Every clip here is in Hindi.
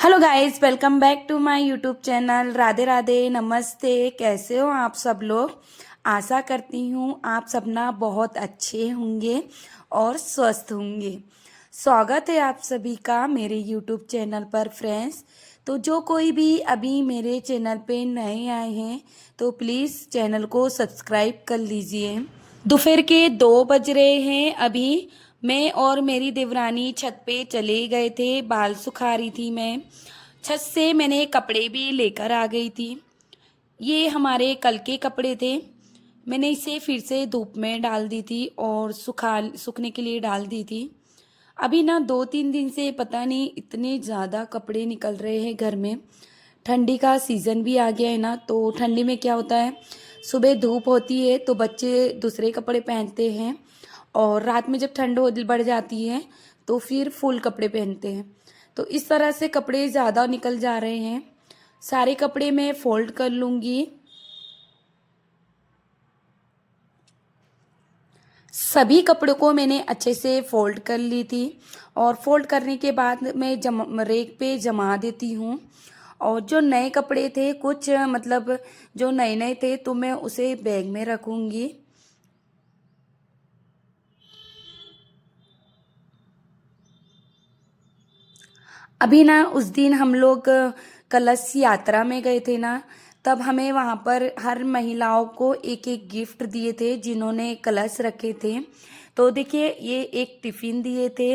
Hello guys, welcome back to my YouTube channel. Radhe Radhe, नमस्ते। कैसे हो आप सब लोग? आशा करती हूँ आप सब ना बहुत अच्छे होंगे और स्वस्थ होंगे। स्वागत है आप सभी का मेरे यूट्यूब चैनल पर फ्रेंड्स। तो जो कोई भी अभी मेरे चैनल पे नए आए हैं तो प्लीज़ चैनल को सब्सक्राइब कर लीजिए। दोपहर के 2 बज रहे हैं अभी। मैं और मेरी देवरानी छत पे चले गए थे, बाल सुखा रही थी मैं। छत से मैंने कपड़े भी लेकर आ गई थी। ये हमारे कल के कपड़े थे। मैंने इसे फिर से धूप में डाल दी थी और सूखने के लिए डाल दी थी। अभी ना 2-3 दिन से पता नहीं इतने ज़्यादा कपड़े निकल रहे हैं घर में। ठंडी का सीज़न भी आ गया है ना, तो ठंडी में क्या होता है, सुबह धूप होती है तो बच्चे दूसरे कपड़े पहनते हैं और रात में जब ठंड हो बढ़ जाती है तो फिर फुल कपड़े पहनते हैं। तो इस तरह से कपड़े ज़्यादा निकल जा रहे हैं। सारे कपड़े मैं फोल्ड कर लूँगी। सभी कपड़ों को मैंने अच्छे से फोल्ड कर ली थी और फोल्ड करने के बाद मैं रेक पे जमा देती हूँ। और जो नए कपड़े थे कुछ मतलब जो नए नए थे तो मैं उसे बैग में रखूँगी। अभी ना उस दिन हम लोग कलश यात्रा में गए थे ना, तब हमें वहाँ पर हर महिलाओं को एक एक गिफ्ट दिए थे जिन्होंने कलश रखे थे। तो देखिए, ये एक टिफ़िन दिए थे।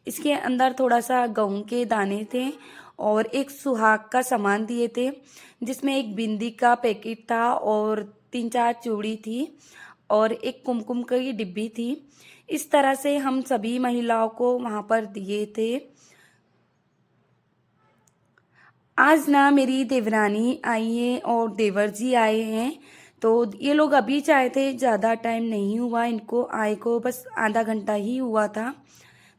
इसके अंदर थोड़ा सा गेहूं के दाने थे और एक सुहाग का सामान दिए थे जिसमें एक बिंदी का पैकेट था और 3-4 चूड़ी थी और एक कुमकुम की डिब्बी थी। इस तरह से हम सभी महिलाओं को वहाँ पर दिए थे। आज ना मेरी देवरानी आई है और देवर जी आए हैं। तो ये लोग अभी चाहे थे, ज़्यादा टाइम नहीं हुआ इनको आए को, बस आधा घंटा ही हुआ था।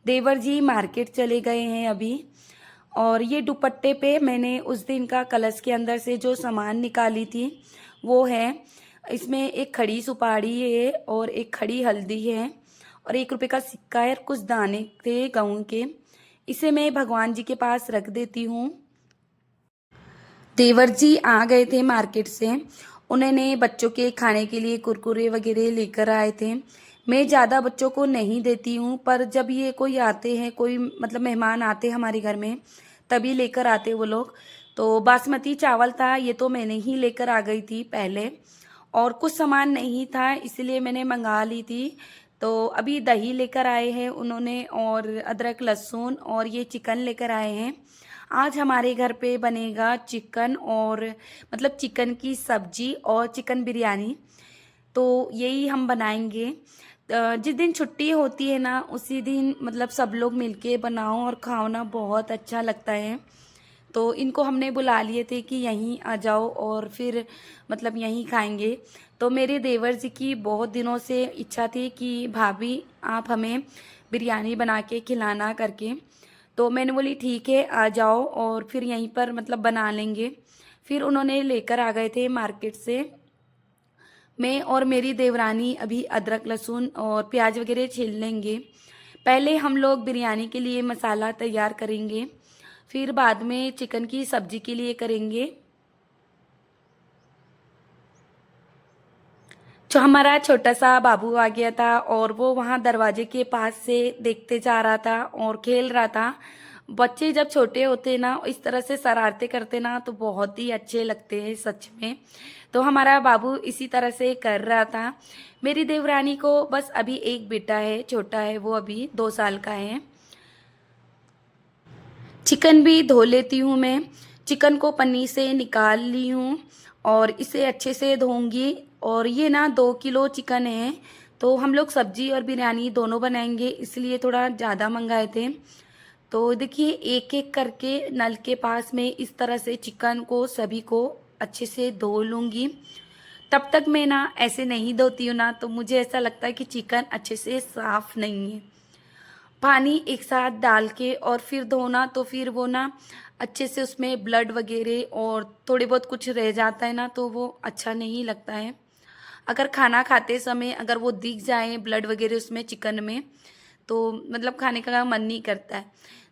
देवर जी मार्केट चले गए हैं अभी। और ये दुपट्टे पे मैंने उस दिन का कलश के अंदर से जो सामान निकाली थी वो है। इसमें एक खड़ी सुपारी है और एक खड़ी हल्दी है और 1 रुपए का सिक्का है और कुछ दाने थे गेहूं के। इसे मैं भगवान जी के पास रख देती हूँ। देवर जी आ गए थे मार्केट से। उन्होंने बच्चों के खाने के लिए कुरकुरे वगैरह लेकर आए थे। मैं ज़्यादा बच्चों को नहीं देती हूँ, पर जब ये कोई आते हैं, कोई मतलब मेहमान आते हैं हमारे घर में, तभी लेकर आते वो लोग। तो बासमती चावल था, ये तो मैंने ही लेकर आ गई थी पहले। और कुछ सामान नहीं था इसलिए मैंने मंगा ली थी। तो अभी दही लेकर आए हैं उन्होंने और अदरक लहसुन और ये चिकन लेकर आए हैं। आज हमारे घर पे बनेगा चिकन और मतलब चिकन की सब्जी और चिकन बिरयानी। तो यही हम बनाएंगे। जिस दिन छुट्टी होती है ना उसी दिन मतलब सब लोग मिलके बनाओ और खाओ ना, बहुत अच्छा लगता है। तो इनको हमने बुला लिए थे कि यहीं आ जाओ और फिर मतलब यहीं खाएंगे। तो मेरे देवर जी की बहुत दिनों से इच्छा थी कि भाभी आप हमें बिरयानी बना के खिलाना करके। तो मैंने बोली ठीक है आ जाओ और फिर यहीं पर मतलब बना लेंगे। फिर उन्होंने लेकर आ गए थे मार्केट से। मैं और मेरी देवरानी अभी अदरक लहसुन और प्याज वगैरह छील लेंगे। पहले हम लोग बिरयानी के लिए मसाला तैयार करेंगे, फिर बाद में चिकन की सब्जी के लिए करेंगे। जो हमारा छोटा सा बाबू आ गया था और वो वहाँ दरवाजे के पास से देखते जा रहा था और खेल रहा था। बच्चे जब छोटे होते ना इस तरह से शरारतें करते ना तो बहुत ही अच्छे लगते हैं सच में। तो हमारा बाबू इसी तरह से कर रहा था। मेरी देवरानी को बस अभी एक बेटा है, छोटा है, वो अभी 2 साल का है। चिकन भी धो लेती हूँ मैं। चिकन को पन्नी से निकाल ली हूँ और इसे अच्छे से धोऊंगी। और ये ना 2 किलो चिकन है, तो हम लोग सब्जी और बिरयानी दोनों बनाएंगे इसलिए थोड़ा ज़्यादा मंगाए थे। तो देखिए, एक एक करके नल के पास में इस तरह से चिकन को सभी को अच्छे से धो लूँगी। तब तक मैं ना ऐसे नहीं धोती हूँ ना तो मुझे ऐसा लगता है कि चिकन अच्छे से साफ नहीं है। पानी एक साथ डाल के और फिर धोना तो फिर वो ना अच्छे से उसमें ब्लड वगैरह और थोड़ी बहुत कुछ रह जाता है ना तो वो अच्छा नहीं लगता है। अगर खाना खाते समय अगर वो दिख जाए ब्लड वगैरह उसमें चिकन में तो मतलब खाने का मन नहीं करता है।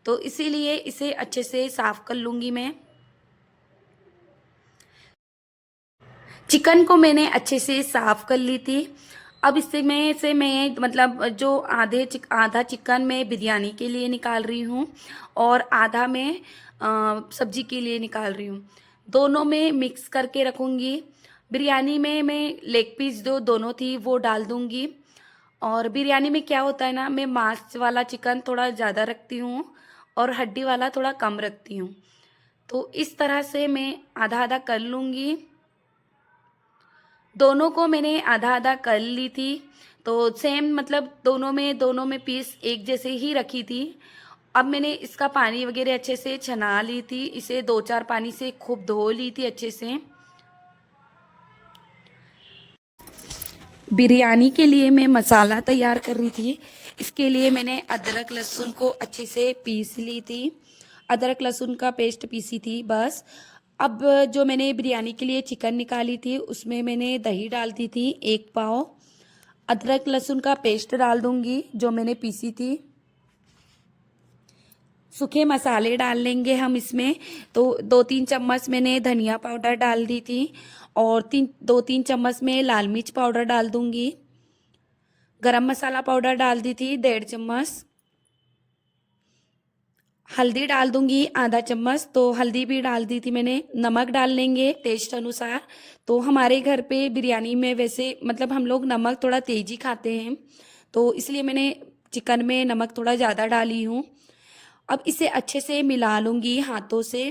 तो इसीलिए इसे अच्छे से साफ़ कर लूँगी मैं। चिकन को मैंने अच्छे से साफ़ कर ली थी। अब इससे मैं मतलब जो आधा चिकन मैं बिरयानी के लिए निकाल रही हूँ और आधा मैं सब्जी के लिए निकाल रही हूँ। दोनों में मिक्स करके रखूँगी। बिरयानी में मैं लेग पीस जो दोनों थी वो डाल दूँगी। और बिरयानी में क्या होता है ना, मैं मांस वाला चिकन थोड़ा ज़्यादा रखती हूँ और हड्डी वाला थोड़ा कम रखती हूँ। तो इस तरह से मैं आधा-आधा कर लूँगी। दोनों को मैंने आधा-आधा कर ली थी, तो सेम मतलब दोनों में पीस एक जैसे ही रखी थी। अब मैंने इसका पानी वग़ैरह अच्छे से छना ली थी, इसे 2-4 पानी से खूब धो ली थी अच्छे से। बिरयानी के लिए मैं मसाला तैयार कर रही थी। इसके लिए मैंने अदरक लहसुन को अच्छे से पीस ली थी। अदरक लहसुन का पेस्ट पीसी थी बस। अब जो मैंने बिरयानी के लिए चिकन निकाली थी उसमें मैंने दही डाल दी थी 1 पाव। अदरक लहसुन का पेस्ट डाल दूंगी जो मैंने पीसी थी। सूखे मसाले डाल लेंगे हम इसमें। तो 2-3 चम्मच मैंने धनिया पाउडर डाल दी थी और 2-3 चम्मच में लाल मिर्च पाउडर डाल दूंगी। गरम मसाला पाउडर डाल दी थी 1.5 चम्मच। हल्दी डाल दूंगी आधा चम्मच, तो हल्दी भी डाल दी थी मैंने। नमक डाल लेंगे टेस्ट अनुसार। तो हमारे घर पे बिरयानी में वैसे मतलब हम लोग नमक थोड़ा तेज ही खाते हैं, तो इसलिए मैंने चिकन में नमक थोड़ा ज़्यादा डाली हूँ। अब इसे अच्छे से मिला लूँगी हाथों से।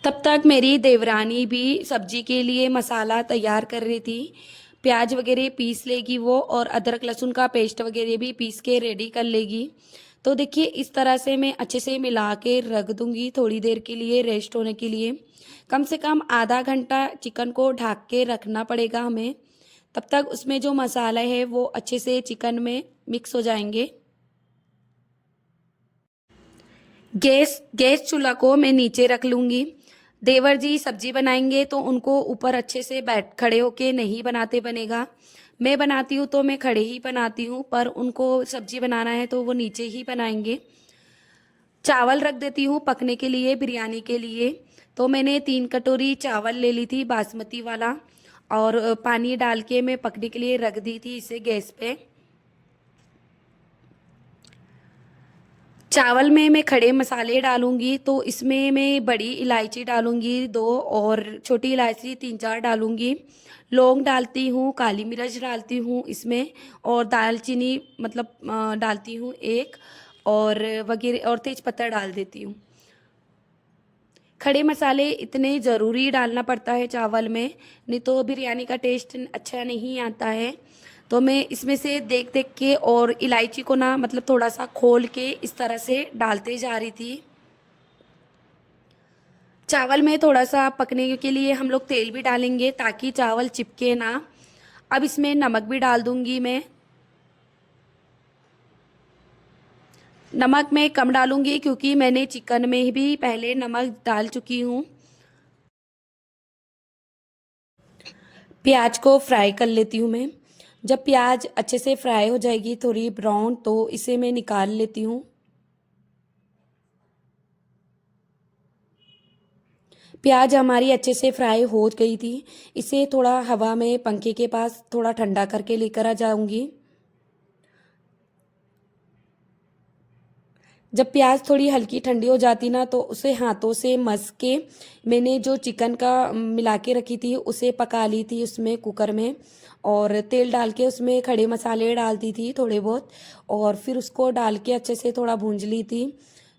तब तक मेरी देवरानी भी सब्जी के लिए मसाला तैयार कर रही थी। प्याज वगैरह पीस लेगी वो और अदरक लहसुन का पेस्ट वगैरह भी पीस के रेडी कर लेगी। तो देखिए इस तरह से मैं अच्छे से मिला के रख दूंगी थोड़ी देर के लिए रेस्ट होने के लिए। कम से कम आधा घंटा चिकन को ढक के रखना पड़ेगा हमें। तब तक उसमें जो मसाला है वो अच्छे से चिकन में मिक्स हो जाएंगे। गैस गैस चूल्हा को मैं नीचे रख लूँगी। देवर जी सब्जी बनाएंगे तो उनको ऊपर अच्छे से बैठ खड़े होके नहीं बनाते बनेगा। मैं बनाती हूँ तो मैं खड़े ही बनाती हूँ, पर उनको सब्जी बनाना है तो वो नीचे ही बनाएंगे। चावल रख देती हूँ पकने के लिए बिरयानी के लिए। तो मैंने 3 कटोरी चावल ले ली थी बासमती वाला और पानी डाल के मैं पकने के लिए रख दी थी इसे गैस पे। चावल में मैं खड़े मसाले डालूंगी, तो इसमें मैं बड़ी इलायची डालूंगी 2 और छोटी इलायची 3-4 डालूंगी। लौंग डालती हूँ, काली मिर्च डालती हूँ इसमें और दालचीनी मतलब डालती हूँ 1 और वगैरह और तेज पत्ता डाल देती हूँ। खड़े मसाले इतने ज़रूरी डालना पड़ता है चावल में, नहीं तो बिरयानी का टेस्ट अच्छा नहीं आता है। तो मैं इसमें से देख देख के और इलायची को ना मतलब थोड़ा सा खोल के इस तरह से डालते जा रही थी। चावल में थोड़ा सा पकने के लिए हम लोग तेल भी डालेंगे ताकि चावल चिपके ना। अब इसमें नमक भी डाल दूंगी मैं। नमक मैं कम डालूंगी क्योंकि मैंने चिकन में भी पहले नमक डाल चुकी हूँ। प्याज को फ्राई कर लेती हूँ मैं। जब प्याज अच्छे से फ्राई हो जाएगी थोड़ी ब्राउन, तो इसे मैं निकाल लेती हूँ। प्याज हमारी अच्छे से फ्राई हो गई थी। इसे थोड़ा हवा में पंखे के पास थोड़ा ठंडा करके लेकर आ जाऊंगी। जब प्याज थोड़ी हल्की ठंडी हो जाती ना तो उसे हाथों से मस के मैंने जो चिकन का मिला के रखी थी उसे पका ली थी उसमें कुकर में। और तेल डाल के उसमें खड़े मसाले डाल दी थी थोड़े बहुत और फिर उसको डाल के अच्छे से थोड़ा भूंज ली थी।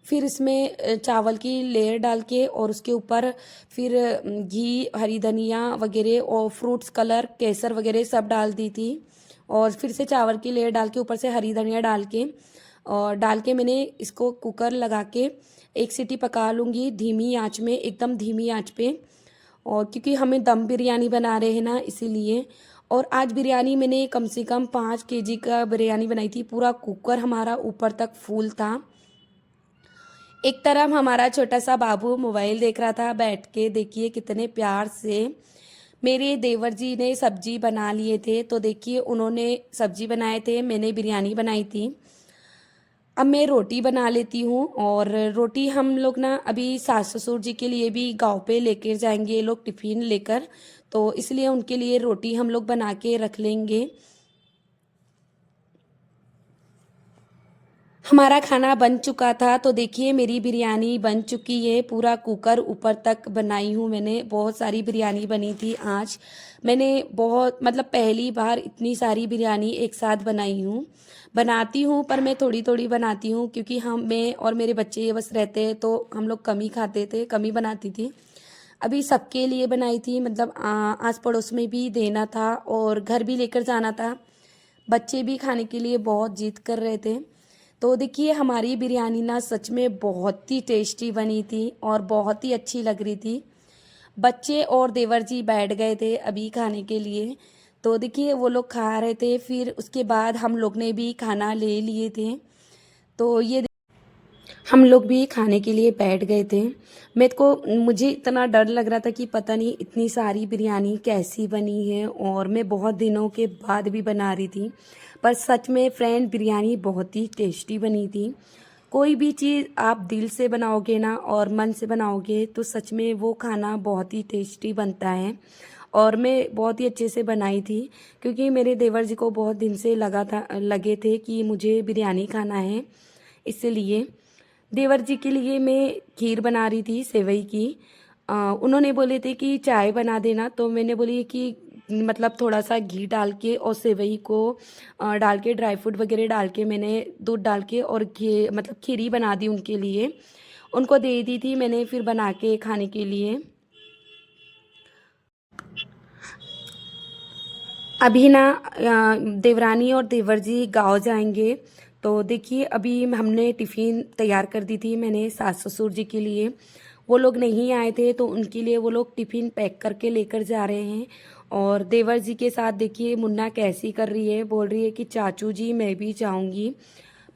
फिर इसमें चावल की लेयर डाल के और उसके ऊपर फिर घी, हरी धनिया वगैरह और फ्रूट्स कलर, केसर वगैरह सब डाल दी थी। और फिर से चावल की लेयर डाल के ऊपर से हरी धनिया डाल के मैंने इसको कुकर लगा के 1 सीटी पका लूँगी धीमी आंच में, एकदम धीमी आंच पे। और क्योंकि हमें दम बिरयानी बना रहे हैं ना इसीलिए। और आज बिरयानी मैंने कम से कम 5 केजी का बिरयानी बनाई थी। पूरा कुकर हमारा ऊपर तक फुल था। एक तरफ हमारा छोटा सा बाबू मोबाइल देख रहा था बैठ के, देखिए कितने प्यार से। मेरे देवर जी ने सब्जी बना लिए थे, तो देखिए उन्होंने सब्जी बनाए थे, मैंने बिरयानी बनाई थी। अब मैं रोटी बना लेती हूँ। और रोटी हम लोग ना अभी सास ससुर जी के लिए भी गांव पे लेकर जाएंगे ये लोग टिफ़िन लेकर, तो इसलिए उनके लिए रोटी हम लोग बना के रख लेंगे। हमारा खाना बन चुका था, तो देखिए मेरी बिरयानी बन चुकी है, पूरा कुकर ऊपर तक बनाई हूँ मैंने। बहुत सारी बिरयानी बनी थी आज। मैंने बहुत मतलब पहली बार इतनी सारी बिरयानी एक साथ बनाई हूँ। बनाती हूँ पर मैं थोड़ी थोड़ी बनाती हूँ, क्योंकि मैं और मेरे बच्चे बस रहते हैं तो हम लोग कम ही खाते थे, कम ही बनाती थी। अभी सबके लिए बनाई थी, मतलब आस पड़ोस में भी देना था और घर भी लेकर जाना था। बच्चे भी खाने के लिए बहुत जिद कर रहे थे। तो देखिए हमारी बिरयानी ना सच में बहुत ही टेस्टी बनी थी और बहुत ही अच्छी लग रही थी। बच्चे और देवर जी बैठ गए थे अभी खाने के लिए, तो देखिए वो लोग खा रहे थे, फिर उसके बाद हम लोग ने भी खाना ले लिए थे। तो ये हम लोग भी खाने के लिए बैठ गए थे। मुझे इतना डर लग रहा था कि पता नहीं इतनी सारी बिरयानी कैसी बनी है, और मैं बहुत दिनों के बाद भी बना रही थी। पर सच में फ्रेंड बिरयानी बहुत ही टेस्टी बनी थी। कोई भी चीज़ आप दिल से बनाओगे ना और मन से बनाओगे तो सच में वो खाना बहुत ही टेस्टी बनता है। और मैं बहुत ही अच्छे से बनाई थी, क्योंकि मेरे देवर जी को बहुत दिन से लगे थे कि मुझे बिरयानी खाना है, इसलिए देवर जी के लिए मैं खीर बना रही थी सेवई की। उन्होंने बोले थे कि चाय बना देना, तो मैंने बोली कि मतलब थोड़ा सा घी डाल के और सेवई को डाल के ड्राई फ्रूट वगैरह डाल के मैंने दूध डाल के और घी मतलब खीरी बना दी उनके लिए। उनको दे दी थी मैंने फिर बना के खाने के लिए। अभी ना देवरानी और देवर जी गाँव जाएंगे, तो देखिए अभी हमने टिफ़िन तैयार कर दी थी मैंने सास ससुर जी के लिए। वो लोग नहीं आए थे तो उनके लिए वो लोग टिफ़िन पैक करके लेकर जा रहे हैं। और देवर जी के साथ देखिए मुन्ना कैसी कर रही है, बोल रही है कि चाचू जी मैं भी जाऊंगी।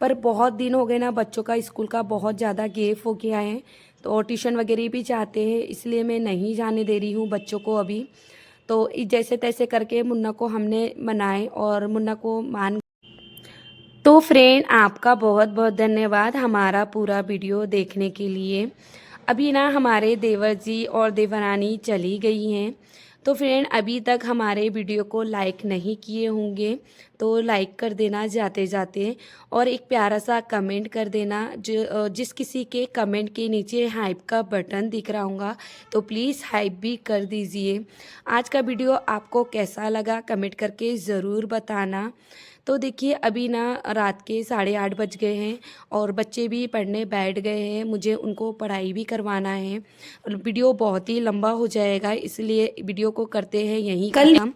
पर बहुत दिन हो गए ना, बच्चों का स्कूल का बहुत ज़्यादा गैप हो गया है, तो ट्यूशन वगैरह भी चाहते हैं, इसलिए मैं नहीं जाने दे रही हूँ बच्चों को अभी। तो जैसे तैसे करके मुन्ना को हमने मनाए और मुन्ना को मान। तो फ्रेंड आपका बहुत बहुत धन्यवाद हमारा पूरा वीडियो देखने के लिए। अभी ना हमारे देवर जी और देवरानी चली गई हैं, तो फ्रेंड अभी तक हमारे वीडियो को लाइक नहीं किए होंगे तो लाइक कर देना जाते जाते, और एक प्यारा सा कमेंट कर देना। जिस किसी के कमेंट के नीचे हाइप का बटन दिख रहा होगा तो प्लीज़ हाइप भी कर दीजिए। आज का वीडियो आपको कैसा लगा कमेंट करके ज़रूर बताना। तो देखिए अभी ना रात के 8:30 बज गए हैं और बच्चे भी पढ़ने बैठ गए हैं, मुझे उनको पढ़ाई भी करवाना है। वीडियो बहुत ही लंबा हो जाएगा, इसलिए वीडियो को करते हैं यहीं खत्म।